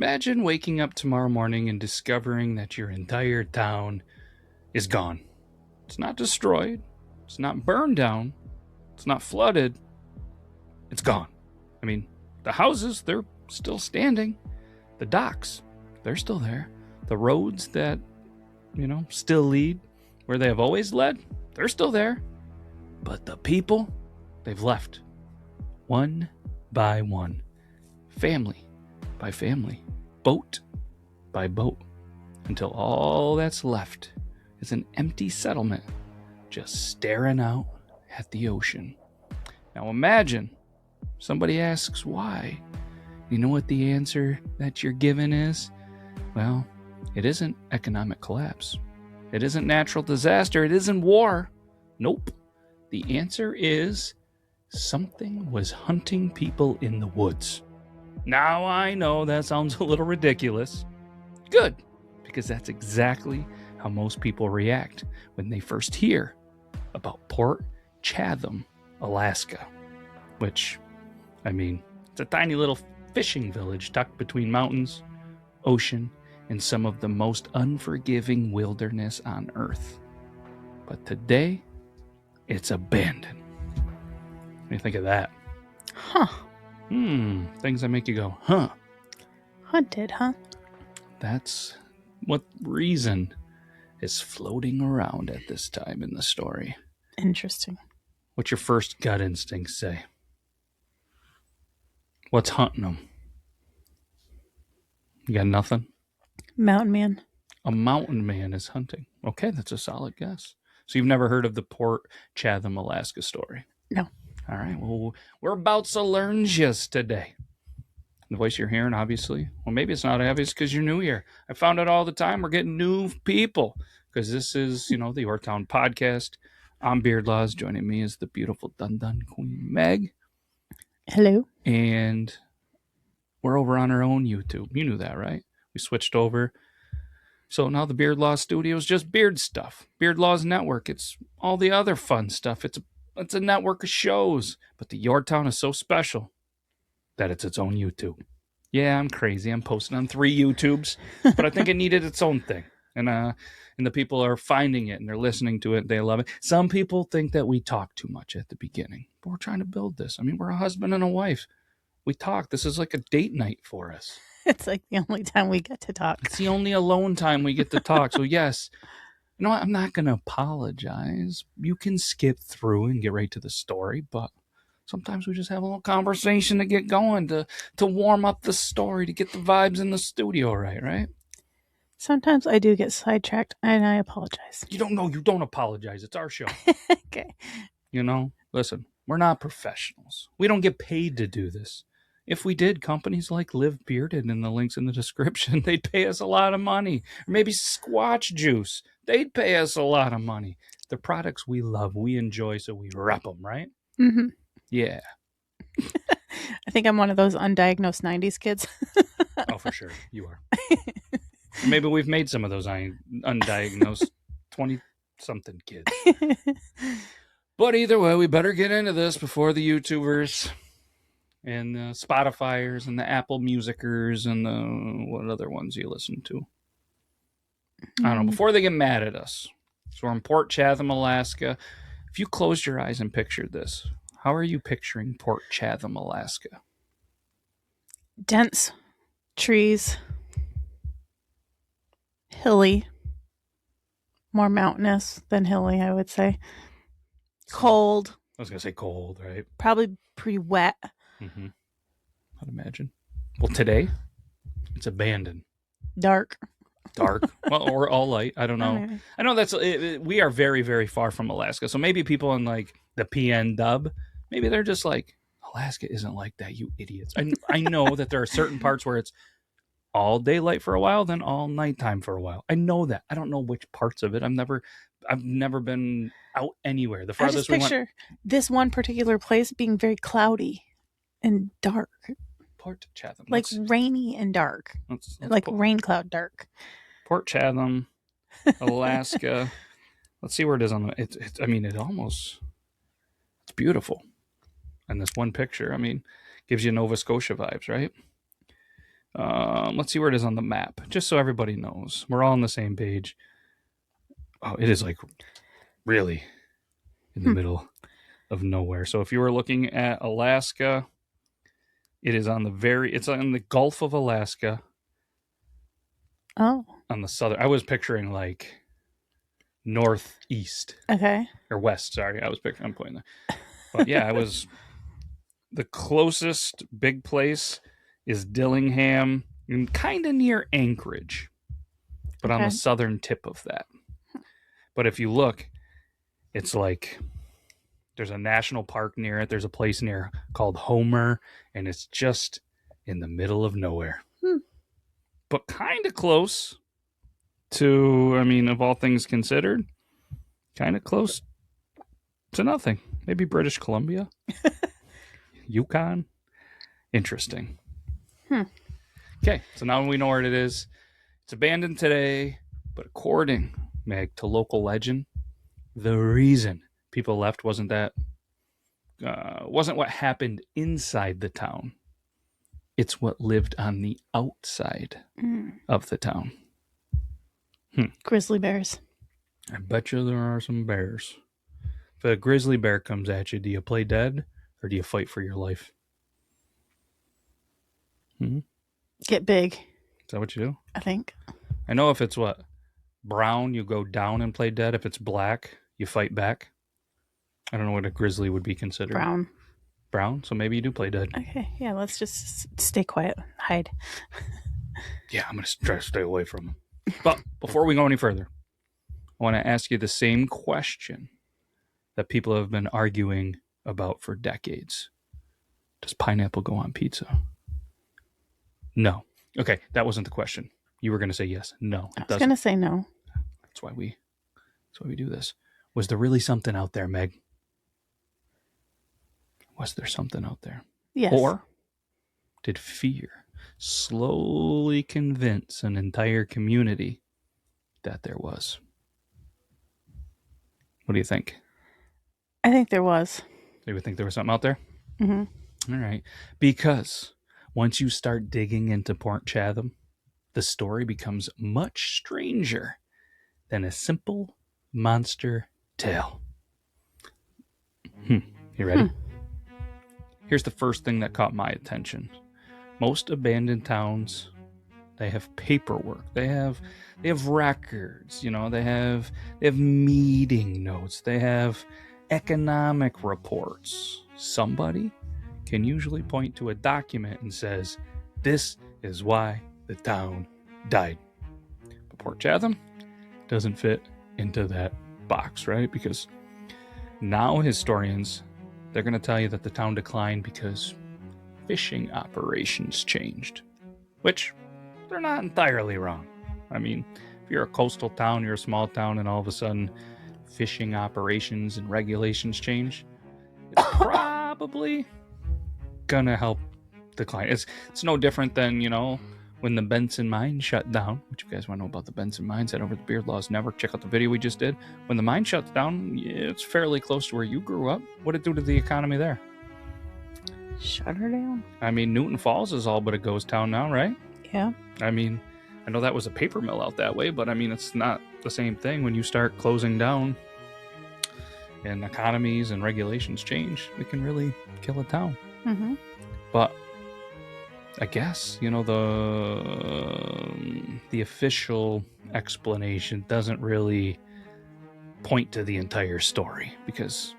Imagine waking up tomorrow morning and discovering that your entire town is gone. It's not destroyed. It's not burned down. It's not flooded. It's gone. I mean, the houses, they're still standing. The docks, they're still there. The roads that, still lead where they have always led, they're still there. But the people, they've left. One by one. Family by family. Boat by boat. Until all that's left is an empty settlement just staring out at the ocean. Now imagine somebody asks why. You know what the answer that you're given is? Well, it isn't economic collapse. It isn't natural disaster. It isn't war. Nope. The answer is something was hunting people in the woods. Now I know that sounds a little ridiculous. Good, because that's exactly how most people react when they first hear about Port Chatham, Alaska, which, it's a tiny little fishing village tucked between mountains, ocean, and some of the most unforgiving wilderness on Earth. But today, it's abandoned. What do you think of that? Huh. Things that make you go, huh? Haunted, huh? That's what reason is floating around at this time in the story. Interesting. What's your first gut instinct say? What's hunting them? You got nothing? Mountain man. A mountain man is hunting. Okay, that's a solid guess. So you've never heard of the Port Chatham, Alaska story? No. All right, well, we're about to learn just today. The voice you're hearing, obviously. Well, maybe it's not obvious because you're new here. I found it all the time. We're getting new people because this is, the Yore Town podcast. I'm Beard Laws. Joining me is the beautiful Dun Dun Queen Meg. Hello. And we're over on our own YouTube. You knew that, right? We switched over. So now the Beard Laws studio is just beard stuff. Beard Laws Network. It's all the other fun stuff. It's a network of shows. But the Yore Town is so special that it's its own YouTube. Yeah, I'm crazy. I'm posting on 3 YouTubes. But I think it needed its own thing. And the people are finding it and they're listening to it. They love it. Some people think that we talk too much at the beginning. But we're trying to build this. We're a husband and a wife. We talk. This is like a date night for us. It's like the only time we get to talk. It's the only alone time we get to talk. So yes, you know what? I'm not going to apologize. You can skip through and get right to the story. But sometimes we just have a little conversation to get going, to warm up the story, to get the vibes in the studio right? Sometimes I do get sidetracked, and I apologize. You don't apologize. It's our show. Okay. Listen, we're not professionals. We don't get paid to do this. If we did, companies like Live Bearded in the links in the description, they'd pay us a lot of money. Or maybe Squatch Juice, they'd pay us a lot of money. The products we love, we enjoy, so we rep them, right? Mm-hmm. Yeah. I think I'm one of those undiagnosed 90s kids. Oh, for sure. You are. Maybe we've made some of those undiagnosed 20-something kids. But either way, we better get into this before the YouTubers and the Spotifyers and the Apple Musicers and the what other ones you listen to. I don't know. Before they get mad at us. So we're in Port Chatham, Alaska. If you closed your eyes and pictured this, how are you picturing Port Chatham, Alaska? Dense trees. Hilly. More mountainous than hilly, I would say. Cold. I was going to say cold, right? Probably pretty wet. Mm-hmm. I'd imagine. Well, today, it's abandoned. Dark. Well, or all light. I don't know. I know we are very, very far from Alaska. So maybe people in like the PN dub, maybe they're just like, Alaska isn't like that, you idiots. I know that there are certain parts where it's all daylight for a while, then all nighttime for a while. I know that. I don't know which parts of it. I've never been out anywhere. The farthest I just picture this one particular place being very cloudy and dark. Port Chatham. Like rainy and dark. Let's like rain cloud dark. Port Chatham, Alaska. Let's see where it is on the... It's beautiful. And this one picture, gives you Nova Scotia vibes, right? Let's see where it is on the map, just so everybody knows. We're all on the same page. Oh, it is like really in the middle of nowhere. So if you were looking at Alaska, it is on it's on the Gulf of Alaska. Oh. On the southern, I was picturing like northeast. Okay. Or west, sorry. I'm pointing there. But yeah, I was the closest big place is Dillingham and kind of near Anchorage, but on the southern tip of that. But if you look, it's like there's a national park near it. There's a place near called Homer, and it's just in the middle of nowhere. But kind of close to, I mean, of all things considered, kind of close to nothing. Maybe British Columbia, Yukon. Interesting. Okay, so now we know where it is. It's abandoned today, but according, Meg, to local legend, the reason people left wasn't what happened inside the town. It's what lived on the outside of the town. Grizzly bears. I bet you there are some bears. If a grizzly bear comes at you, do you play dead or do you fight for your life? Get big. Is that what you do? I think. I know if it's brown, you go down and play dead. If it's black, you fight back. I don't know what a grizzly would be considered. Brown? So maybe you do play dead. Okay, yeah, let's just stay quiet. Hide. Yeah, I'm going to try to stay away from them. But before we go any further, I want to ask you the same question that people have been arguing about for decades. Does pineapple go on pizza? No. Okay, that wasn't the question. You were going to say yes. No, I was going to say no. That's why we do this. Was there really something out there, Meg? Was there something out there? Yes. Or did fear slowly convince an entire community that there was? What do you think? I think there was. Do you think there was something out there? Mm-hmm. All right. Because once you start digging into Port Chatham, the story becomes much stranger than a simple monster tale. You ready? Here's the first thing that caught my attention. Most abandoned towns, they have paperwork. They have records, they have meeting notes. They have economic reports. Somebody can usually point to a document and says, this is why the town died. But Port Chatham doesn't fit into that box, right? Because now historians, they're going to tell you that the town declined because fishing operations changed, which they're not entirely wrong. I mean, if you're a coastal town, you're a small town, and all of a sudden fishing operations and regulations change, it's probably going to help decline. It's no different than, when the Benson mine shut down, which you guys want to know about the Benson mines, head over to Beard Laws Network. Check out the video we just did. When the mine shuts down, it's fairly close to where you grew up. What did it do to the economy there? Shut her down. I mean, Newton Falls is all but a ghost town now, right? Yeah. I mean, I know that was a paper mill out that way, but I mean, it's not the same thing when you start closing down and economies and regulations change. It can really kill a town. Mm-hmm. But I guess, the official explanation doesn't really point to the entire story, because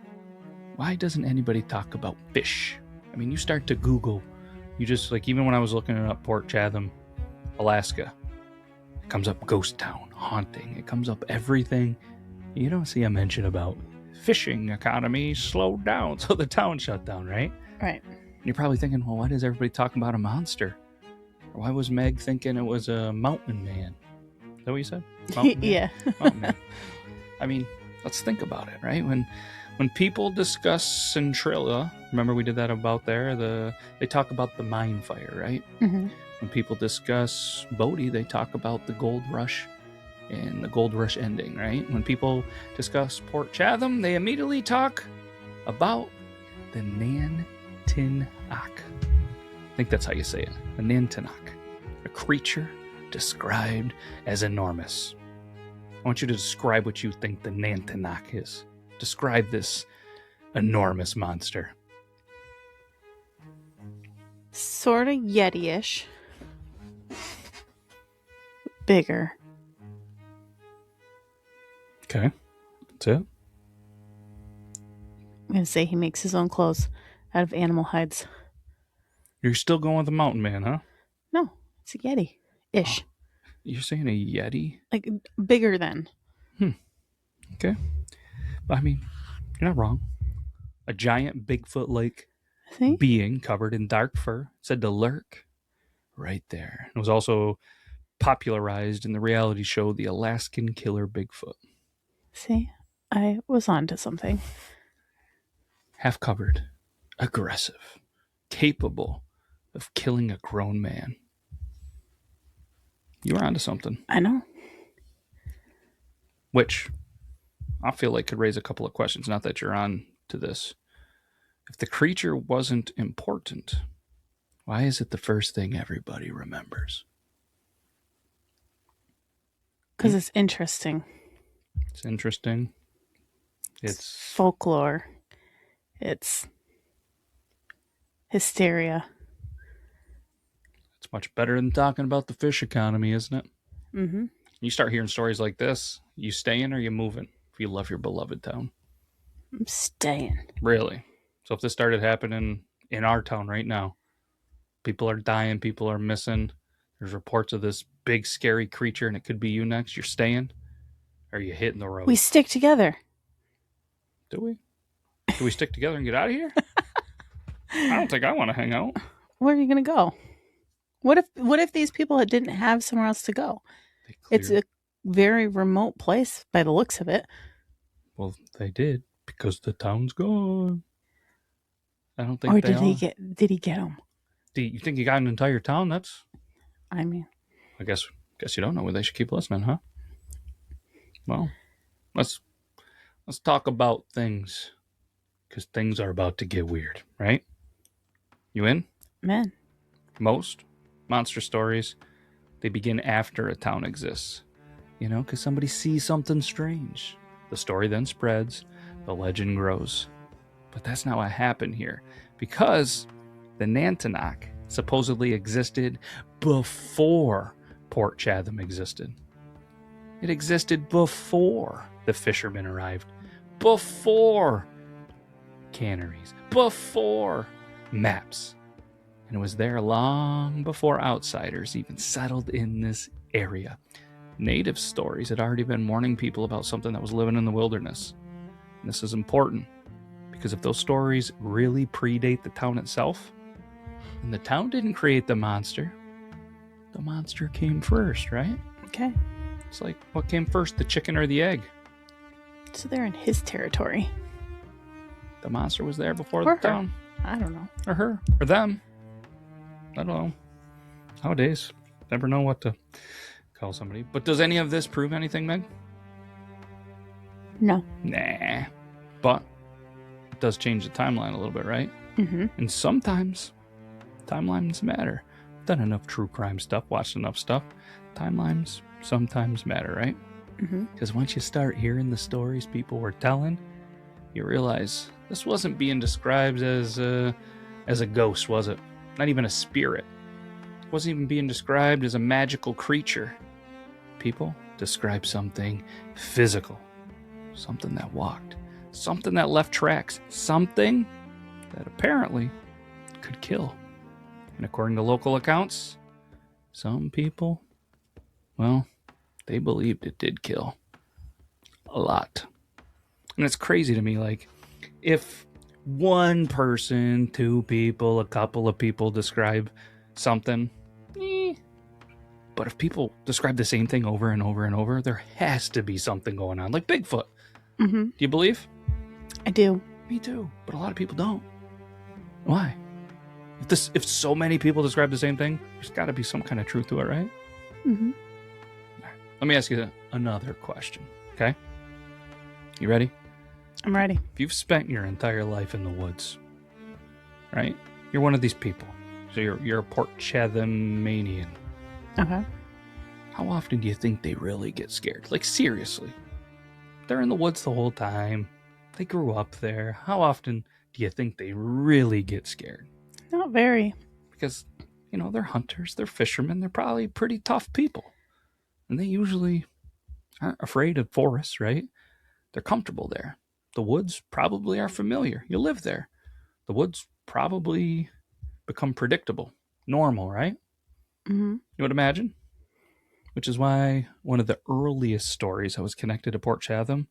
why doesn't anybody talk about fish? I mean, you start to Google, you just, even when I was looking up Port Chatham, Alaska, it comes up ghost town, haunting, it comes up everything. You don't see a mention about fishing economy slowed down, so the town shut down, right? Right. You're probably thinking, well, why does everybody talk about a monster? Or why was Meg thinking it was a mountain man? Is that what you said? Mountain man? Yeah. Mountain man. I mean, let's think about it, right? When people discuss Centrilla, remember we did that about there? They talk about the mine fire, right? Mm-hmm. When people discuss Bodie, they talk about the gold rush and the gold rush ending, right? When people discuss Port Chatham, they immediately talk about the Nantiinaq. I think that's how you say it. The Nantanach. A creature described as enormous. I want you to describe what you think the Nantanach is. Describe this enormous monster. Sort of Yeti-ish. Bigger. Okay. That's it. I'm going to say he makes his own clothes out of animal hides. You're still going with the mountain man, huh? No, it's a Yeti-ish. Oh, you're saying a Yeti? Like, bigger than. Okay. I mean, you're not wrong. A giant Bigfoot-like See? being covered in dark fur, said to lurk right there. It was also popularized in the reality show The Alaskan Killer Bigfoot. See? I was onto something. Half covered, aggressive, capable of killing a grown man. You were onto something. I know. Which I feel like could raise a couple of questions. Not that you're on to this. If the creature wasn't important, why is it the first thing everybody remembers? Because it's interesting. It's interesting. It's folklore. It's hysteria. It's much better than talking about the fish economy, isn't it? Mm-hmm. You start hearing stories like this, you staying or you moving if you love your beloved town? I'm staying. Really? So if this started happening in our town right now, people are dying, people are missing, there's reports of this big scary creature and it could be you next, you're staying? Or are you hitting the road? We stick together. Do we? Do we stick together and get out of here? I don't think I want to hang out. Where are you going to go? What if these people didn't have somewhere else to go? It's a very remote place by the looks of it. Well, they did because the town's gone. I don't think. Or did he get them? You think he got an entire town? I mean, I guess you don't know where they should keep listening, huh? Well, let's talk about things, because things are about to get weird, right? You in? Man. Most monster stories, they begin after a town exists. Because somebody sees something strange. The story then spreads, the legend grows. But that's not what happened here, because the Nantanach supposedly existed before Port Chatham existed. It existed before the fishermen arrived, before canneries, before maps. And it was there long before outsiders even settled in this area. Native stories had already been warning people about something that was living in the wilderness. And this is important, because if those stories really predate the town itself, then the town didn't create the monster. The monster came first, right? Okay. It's like, what came first, the chicken or the egg? So they're in his territory. The monster was there before Or the her. town. I don't know. Or her. Or them. I don't know. Nowadays, never know what to call somebody. But does any of this prove anything, Meg? No. Nah. But it does change the timeline a little bit, right? Mm-hmm. And sometimes timelines matter. Done enough true crime stuff, watched enough stuff. Timelines sometimes matter, right? Because once you start hearing the stories people were telling, you realize this wasn't being described as a ghost, was it? Not even a spirit. It wasn't even being described as a magical creature. People describe something physical, something that walked, something that left tracks, something that apparently could kill. And according to local accounts, some people, well, they believed it did kill. A lot. And it's crazy to me, like, if one person, two people, a couple of people describe something, but if people describe the same thing over and over and over, there has to be something going on, like Bigfoot. Mm-hmm. Do you believe? I do. Me too, but a lot of people don't. Why? If so many people describe the same thing, there's got to be some kind of truth to it, right? Mm-hmm. Let me ask you another question, okay? You ready? I'm ready. If you've spent your entire life in the woods, right? You're one of these people. So you're a Port Chatham manian. Okay. How often do you think they really get scared? Like, seriously. They're in the woods the whole time. They grew up there. How often do you think they really get scared? Not very. Because, they're hunters, they're fishermen, they're probably pretty tough people. And they usually aren't afraid of forests, right? They're comfortable there. The woods probably are familiar. You live there. The woods probably become predictable, normal, right? Mm-hmm. You would imagine? Which is why one of the earliest stories that was connected to Port Chatham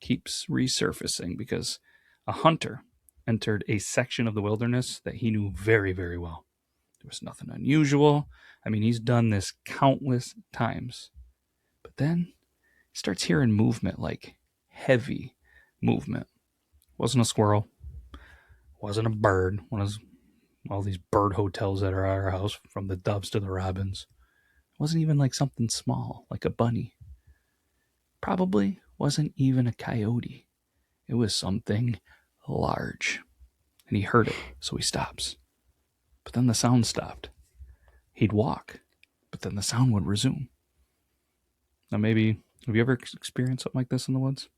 keeps resurfacing, because a hunter entered a section of the wilderness that he knew very, very well. There was nothing unusual. I mean, he's done this countless times. But then he starts hearing movement, like heavy movement. Wasn't a squirrel. Wasn't a bird. One of all these bird hotels that are at our house, from the doves to the robins. It wasn't even like something small, like a bunny. Probably wasn't even a coyote. It was something large. And he heard it, so he stops. But then the sound stopped. He'd walk, but then the sound would resume. Now, maybe, have you ever experienced something like this in the woods?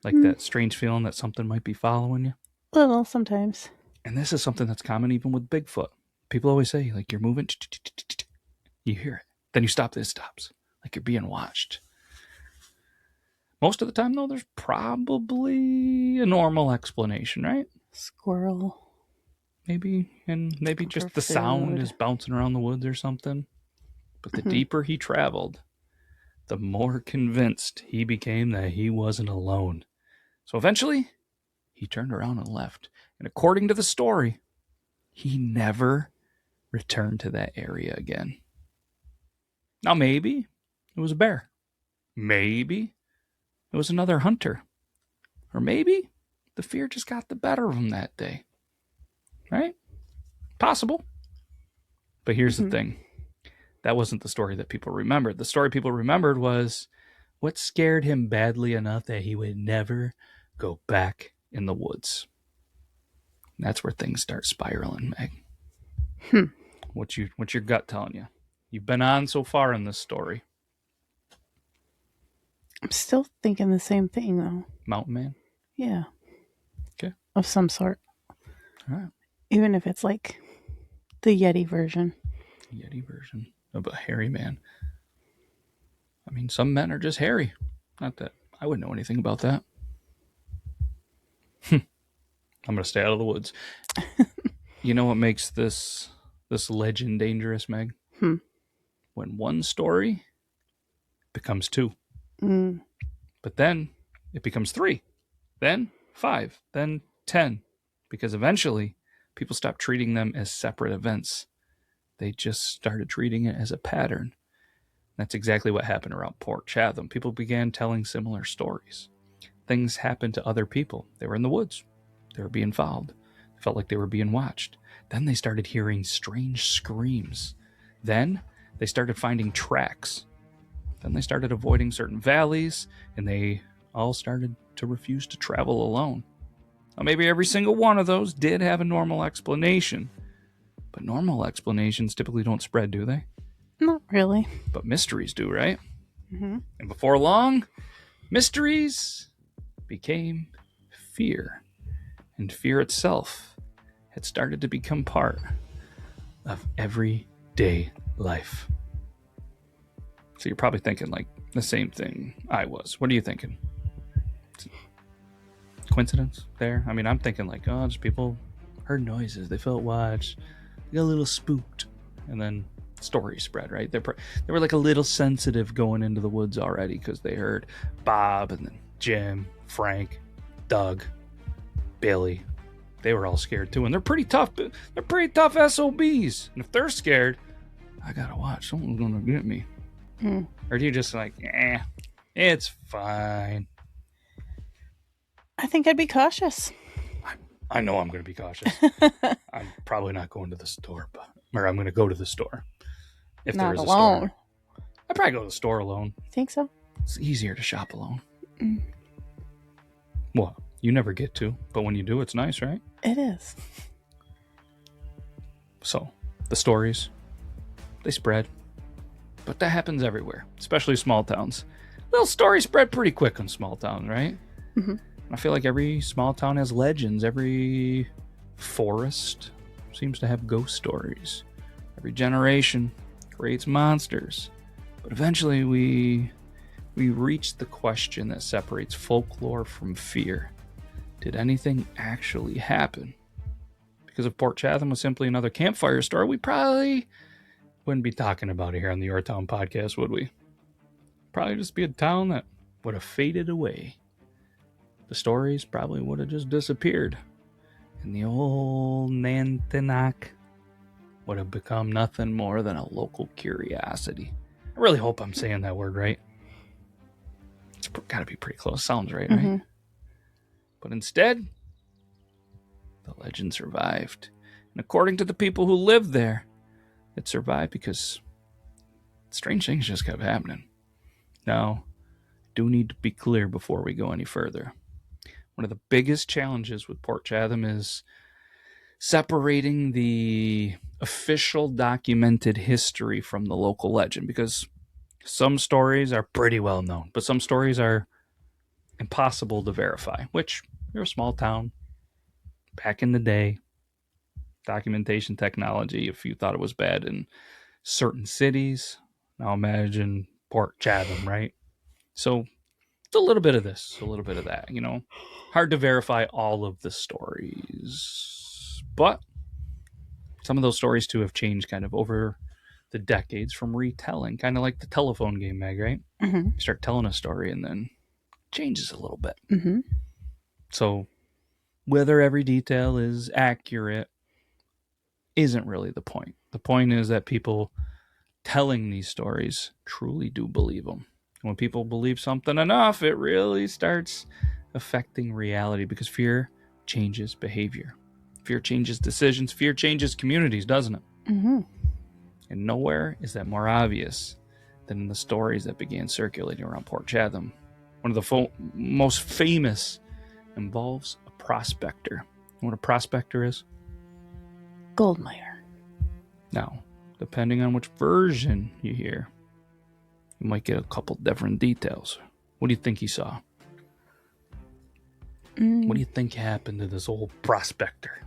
Like that strange feeling that something might be following you? Little, sometimes. And this is something that's common even with Bigfoot. People always say, like, you're moving, you hear it. Then you stop, it stops. Like you're being watched. Most of the time, though, there's probably a normal explanation, right? Squirrel. Maybe just the sound is bouncing around the woods or something. But the deeper he traveled, the more convinced he became that he wasn't alone. So eventually, he turned around and left. And according to the story, he never returned to that area again. Now, maybe it was a bear. Maybe it was another hunter. Or maybe the fear just got the better of him that day. Right? Possible. But here's the thing. That wasn't the story that people remembered. The story people remembered was what scared him badly enough that he would never go back in the woods. And that's where things start spiraling, Meg. What's your gut telling you? You've been on so far in this story. I'm still thinking the same thing, though. Mountain man? Yeah. Okay. Of some sort. All right. Even if it's like the Yeti version. Yeti version of a hairy man. I mean, some men are just hairy. Not that I wouldn't know anything about that. I'm going to stay out of the woods. You know what makes this legend dangerous, Meg? When one story becomes two. But then it becomes 3. Then 5. Then 10. Because eventually people stopped treating them as separate events. They just started treating it as a pattern. That's exactly what happened around Port Chatham. People began telling similar stories. Things happened to other people. They were in the woods. They were being followed. They felt like they were being watched. Then they started hearing strange screams. Then they started finding tracks. Then they started avoiding certain valleys, and they all started to refuse to travel alone. Now, maybe every single one of those did have a normal explanation. But normal explanations typically don't spread, do they? Not really. But mysteries do, right? And before long, mysteries became fear. And fear itself had started to become part of everyday life. So you're probably thinking like the same thing I was. What are you thinking? Coincidence there? I mean, I'm thinking like, oh, just people heard noises. They felt watched. They got a little spooked. And then stories spread, right? They were like a little sensitive going into the woods already because they heard Bob and then Jim, Frank, Doug, Billy. They were all scared too. And they're pretty tough. They're pretty tough SOBs. And if they're scared, I gotta watch. Someone's gonna get me. Or do you just like, it's fine? I think I'd be cautious. I know I'm going to be cautious. I'm probably not going to the store, or I'm going to go to the store. If not there is alone. A store. I'd probably go to the store alone. You think so? It's easier to shop alone. Well, you never get to, but when you do, it's nice, right? It is. So, the stories, they spread. But that happens everywhere, especially small towns. Little stories spread pretty quick in small towns, right? Mm-hmm. I feel like every small town has legends. Every forest seems to have ghost stories. Every generation creates monsters. But eventually we reach the question that separates folklore from fear. Did anything actually happen? Because if Port Chatham was simply another campfire story, we probably wouldn't be talking about it here on the Your Town podcast, would we? Probably just be a town that would have faded away. The stories probably would have just disappeared. And the old Nantanach would have become nothing more than a local curiosity. I really hope I'm saying that word right. It's got to be pretty close. Sounds right, Mm-hmm. right? But instead, the legend survived. And according to the people who lived there, it survived because strange things just kept happening. Now, I do need to be clear before we go any further. One of the biggest challenges with Port Chatham is separating the official documented history from the local legend, because some stories are pretty well known, but some stories are impossible to verify, which you're a small town. Back in the day, documentation technology, if you thought it was bad in certain cities, now imagine Port Chatham, right? So it's a little bit of this, a little bit of that, hard to verify all of the stories, but some of those stories too have changed kind of over the decades from retelling, kind of like the telephone game, Meg, right? Mm-hmm. You start telling a story and then it changes a little bit. Mm-hmm. So whether every detail is accurate isn't really the point. The point is that people telling these stories truly do believe them. When people believe something enough, it really starts affecting reality, because fear changes behavior. Fear changes decisions. Fear changes communities, doesn't it? Mm-hmm. And nowhere is that more obvious than in the stories that began circulating around Port Chatham. One of the most famous involves a prospector. You know what a prospector is? Gold miner. Now, depending on which version you hear, you might get a couple different details. What do you think he saw? What do you think happened to this old prospector?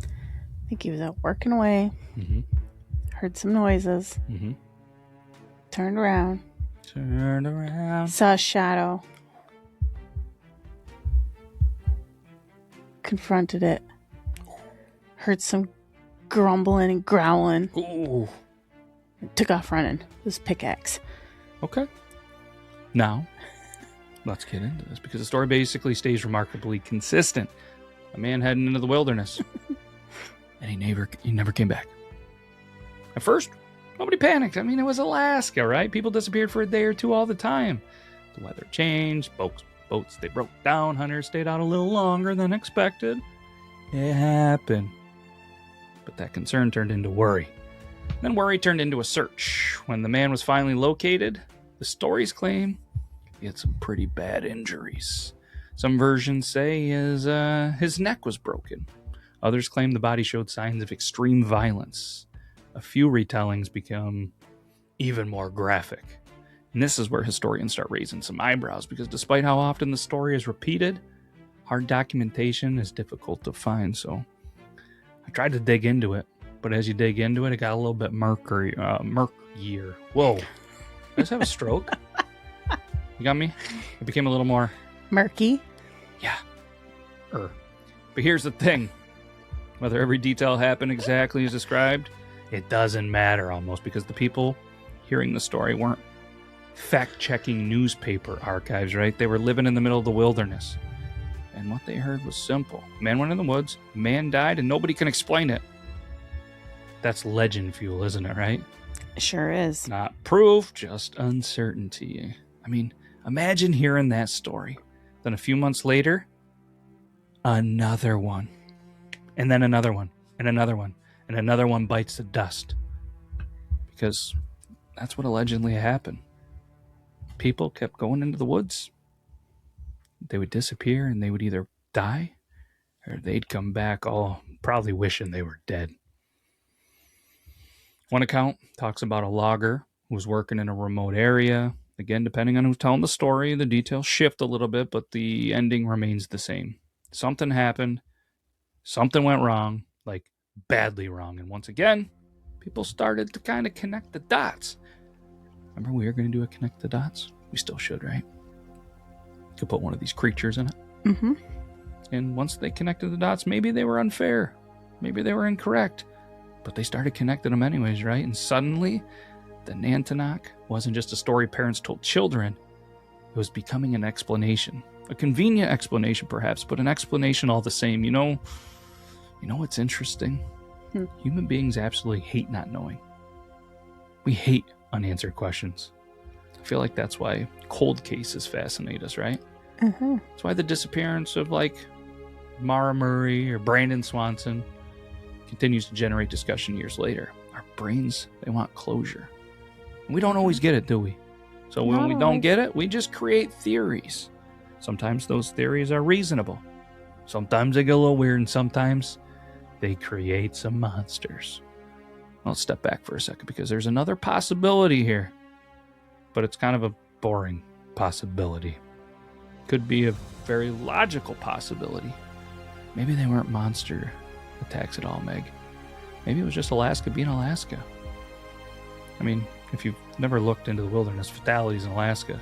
I think he was out working away. Mm-hmm. Heard some noises. Mm-hmm. Turned around. Saw a shadow. Confronted it. Heard some grumbling and growling. Ooh. Took off running. It was pickaxe. Okay. Now, let's get into this, because the story basically stays remarkably consistent. A man heading into the wilderness, and he never came back. At first, nobody panicked. I mean, it was Alaska, right? People disappeared for a day or two all the time. The weather changed. Boats, they broke down. Hunters stayed out a little longer than expected. It happened. But that concern turned into worry. Then worry turned into a search. When the man was finally located, the stories claim he had some pretty bad injuries. Some versions say his neck was broken. Others claim the body showed signs of extreme violence. A few retellings become even more graphic. And this is where historians start raising some eyebrows, because despite how often the story is repeated, hard documentation is difficult to find. So I tried to dig into it, but as you dig into it, it got a little bit murkier. Whoa. Did I just have a stroke? You got me? It became a little more murky. Yeah. But here's the thing. Whether every detail happened exactly as described, it doesn't matter almost, because the people hearing the story weren't fact-checking newspaper archives, right? They were living in the middle of the wilderness. And what they heard was simple. Man went in the woods, man died, and nobody can explain it. That's legend fuel, isn't it, right? It sure is. Not proof, just uncertainty. I mean, imagine hearing that story. Then a few months later, another one. And then another one. And another one. And another one bites the dust. Because that's what allegedly happened. People kept going into the woods. They would disappear, and they would either die or they'd come back all probably wishing they were dead. One account talks about a logger who was working in a remote area. Again, depending on who's telling the story, the details shift a little bit, but the ending remains the same. Something happened. Something went wrong, like badly wrong. And once again, people started to kind of connect the dots. Remember we were going to do a connect the dots? We still should, right? Could put one of these creatures in it. Mm-hmm. And once they connected the dots, maybe they were unfair. Maybe they were incorrect. But they started connecting them anyways, right? And suddenly, the Nantanach wasn't just a story parents told children. It was becoming an explanation. A convenient explanation, perhaps, but an explanation all the same. You know what's interesting? Human beings absolutely hate not knowing. We hate unanswered questions. I feel like that's why cold cases fascinate us, right? Mm-hmm. That's why the disappearance of, like, Mara Murray or Brandon Swanson continues to generate discussion years later. Our brains, they want closure. And we don't always get it, do we? So when we don't get it, we just create theories. Sometimes those theories are reasonable. Sometimes they get a little weird, and sometimes they create some monsters. I'll step back for a second because there's another possibility here. But it's kind of a boring possibility. Could be a very logical possibility. Maybe they weren't monster attacks at all, Meg. Maybe it was just Alaska being Alaska. I mean, if you've never looked into the wilderness fatalities in Alaska,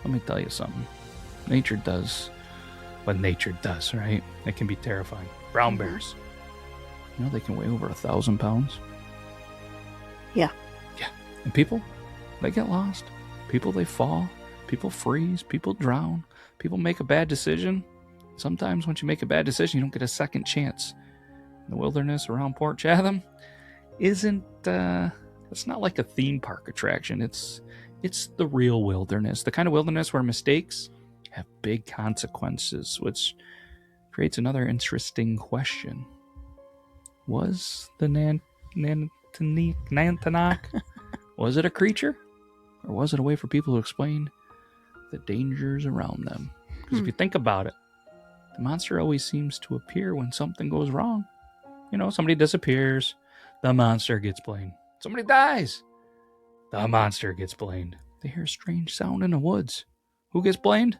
let me tell you something. Nature does what nature does, right? It can be terrifying. Brown bears. You know they can weigh over 1,000 pounds? Yeah. Yeah. And people, they get lost. People, they fall. People freeze. People drown. People make a bad decision. Sometimes once you make a bad decision, you don't get a second chance. The wilderness around Port Chatham isn't, it's not like a theme park attraction. It's the real wilderness. The kind of wilderness where mistakes have big consequences, which creates another interesting question. Was the Nantanach, was it a creature? Or was it a way for people to explain the dangers around them? Because if you think about it, the monster always seems to appear when something goes wrong. You know, somebody disappears, the monster gets blamed. Somebody dies, the monster gets blamed. They hear a strange sound in the woods. Who gets blamed?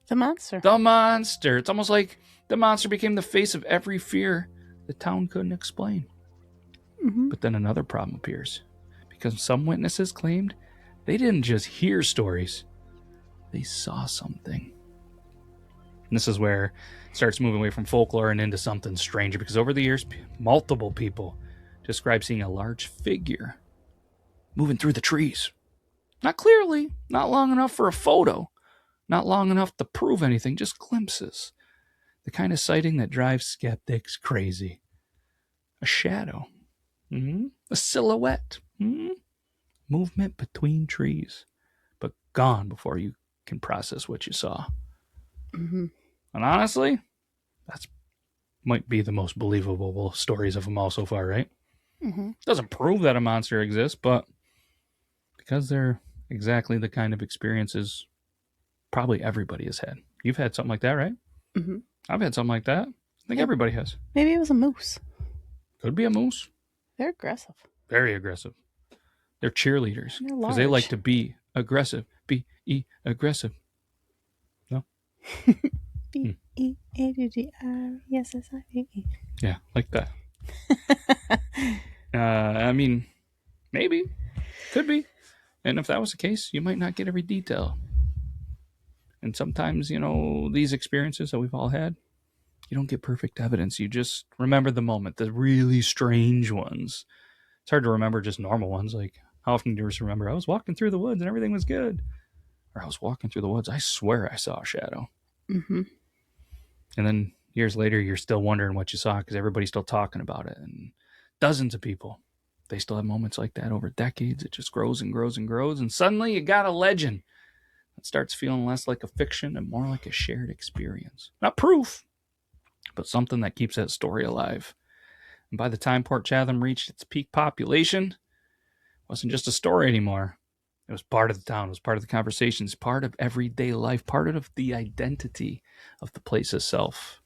The monster. The monster. It's almost like the monster became the face of every fear the town couldn't explain. Mm-hmm. But then another problem appears. Because some witnesses claimed they didn't just hear stories, they saw something. And this is where it starts moving away from folklore and into something stranger, because over the years, multiple people describe seeing a large figure moving through the trees. Not clearly, not long enough for a photo, not long enough to prove anything, just glimpses. The kind of sighting that drives skeptics crazy. A shadow. A silhouette. Movement between trees, but gone before you can process what you saw. Mm-hmm. And honestly, that's might be the most believable stories of them all so far, right? Mm-hmm. Doesn't prove that a monster exists, but because they're exactly the kind of experiences probably everybody has had. You've had something like that, right? Mm-hmm. I've had something like that. I think everybody has. Maybe it was a moose. Could be a moose. They're aggressive. Very aggressive. They're cheerleaders They're because they like to be aggressive. Be aggressive. No? B-E-A-G-G-R-E-S-S-I-V-E. Yeah, like that. I mean, maybe. Could be. And if that was the case, you might not get every detail. And sometimes, you know, these experiences that we've all had, you don't get perfect evidence. You just remember the moment, the really strange ones. It's hard to remember just normal ones. Like, how often do you just remember, I was walking through the woods and everything was good? Or I was walking through the woods, I swear I saw a shadow. Mm-hmm. And then years later, you're still wondering what you saw because everybody's still talking about it. And dozens of people, they still have moments like that over decades. It just grows and grows and grows. And suddenly you got a legend that starts feeling less like a fiction and more like a shared experience. Not proof, but something that keeps that story alive. And by the time Port Chatham reached its peak population, it wasn't just a story anymore. It was part of the town. It was part of the conversations, part of everyday life, part of the identity of the place itself.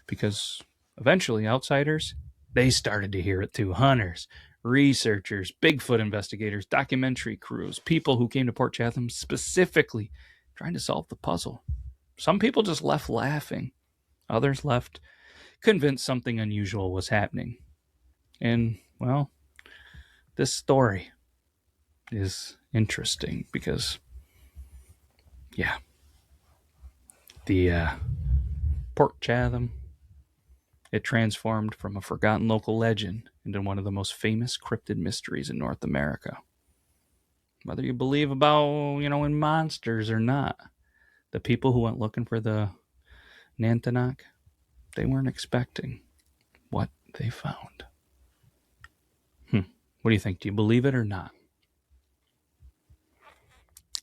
Because eventually outsiders, they started to hear it too. Hunters, researchers, Bigfoot investigators, documentary crews, people who came to Port Chatham specifically trying to solve the puzzle. Some people just left laughing. Others left convinced something unusual was happening. And, well, this story is interesting because, yeah, the Port Chatham, it transformed from a forgotten local legend into one of the most famous cryptid mysteries in North America. Whether you believe about, in monsters or not, the people who went looking for the Nantanach, they weren't expecting what they found. What do you think? Do you believe it or not?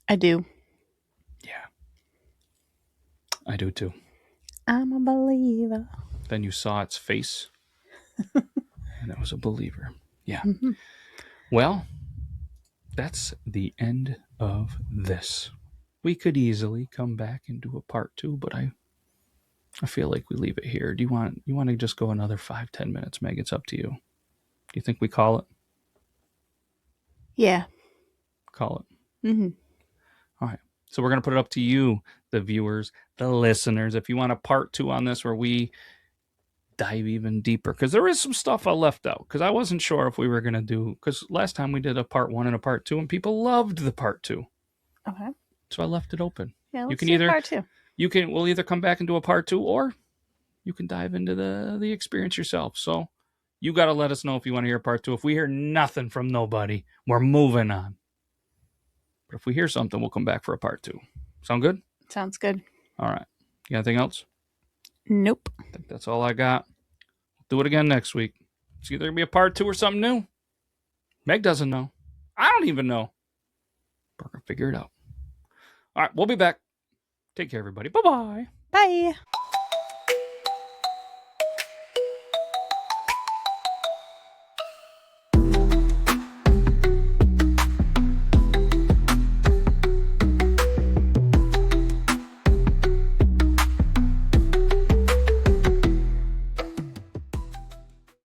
I do. Yeah. I do too. I'm a believer. Then you saw its face, and it was a believer. Yeah. Mm-hmm. Well, that's the end of this. We could easily come back and do a part 2, but I feel like we leave it here. Do you want to just go another 5-10 minutes, Meg? It's up to you. Do you think we call it? Yeah. Call it. Mm-hmm. All right. So we're going to put it up to you, the viewers, the listeners, if you want a part 2 on this where we dive even deeper, because there is some stuff I left out because I wasn't sure if we were going to do, because last time we did a part 1 and a part 2 and people loved the part 2. Okay. So I left it open. Yeah, let's do part 2. We'll either come back and do a part 2 or you can dive into the experience yourself. So you got to let us know if you want to hear part 2. If we hear nothing from nobody, we're moving on. But if we hear something, we'll come back for a part 2. Sound good? Sounds good. All right. You got anything else? Nope. I think that's all I got. We'll do it again next week. It's either going to be a part 2 or something new. Meg doesn't know. I don't even know. We're going to figure it out. All right. We'll be back. Take care, everybody. Bye-bye. Bye.